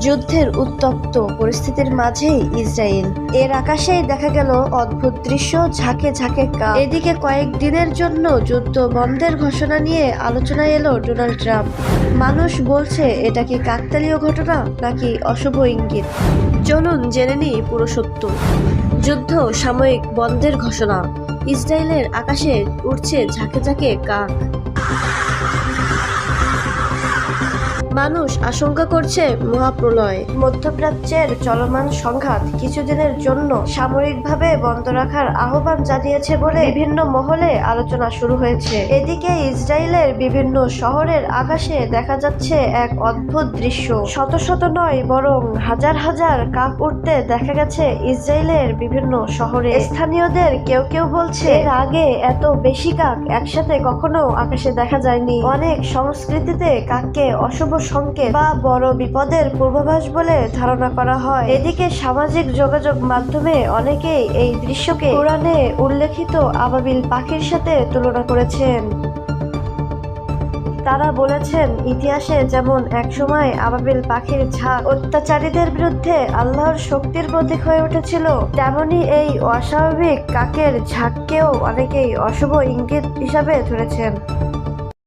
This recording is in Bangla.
যুদ্ধের উত্তপ্ত পরিস্থিতির মাঝেই ইসরায়েল। এর আকাশেই দেখা গেল অদ্ভুত দৃশ্য, ঝাঁকে ঝাঁকে কাক। এদিকে কয়েকদিনের জন্য যুদ্ধ বন্ধের ঘোষণা নিয়ে আলোচনায় এলো ডোনাল্ড ট্রাম্প। মানুষ বলছে এটা কি কাকতালীয় ঘটনা নাকি অশুভ ইঙ্গিত। চলুন জেনে নিই পুরো সত্য। যুদ্ধ সাময়িক বন্ধের ঘোষণা, ইসরায়েলের আকাশে উড়ছে ঝাঁকে ঝাঁকে কাক। মানুষ আশঙ্কা করছে মহাপ্রলয়। মধ্যপ্রাচ্যের চলমান সংঘাত কিছুদিনের জন্য সামরিকভাবে বন্ধ রাখার আহ্বান জানিয়েছে বলে বিভিন্ন মহলে আলোচনা শুরু হয়েছে। এদিকে ইসরায়েলের বিভিন্ন শহরের আকাশে দেখা যাচ্ছে এক অদ্ভুত দৃশ্য। শত শত নয়, বরং হাজার হাজার কাক উঠতে দেখা গেছে ইসরায়েলের বিভিন্ন শহরে। স্থানীয়দের কেউ কেউ বলছে এর আগে এত বেশি কাক একসাথে কখনো আকাশে দেখা যায়নি। অনেক সংস্কৃতিতে কাককে অশুভ সংকেত বা বড় বিপদের পূর্বাভাস বলে ধারণা করা হয়। এদিকে সামাজিক যোগাযোগ মাধ্যমে অনেকেই এই দৃশ্যকে কোরআনে উল্লেখিত আবাবিল পাখির সাথে তুলনা করেছেন। তারা বলেছেন, ইতিহাসে যেমন একসময় আবাবিল পাখির ঝাঁক অত্যাচারীদের বিরুদ্ধে আল্লাহর শক্তির প্রতীক হয়ে উঠেছিল, তেমনি এই অস্বাভাবিক কাকের ঝাঁককেও অনেকেই অশুভ ইঙ্গিত হিসাবে ধরেছেন।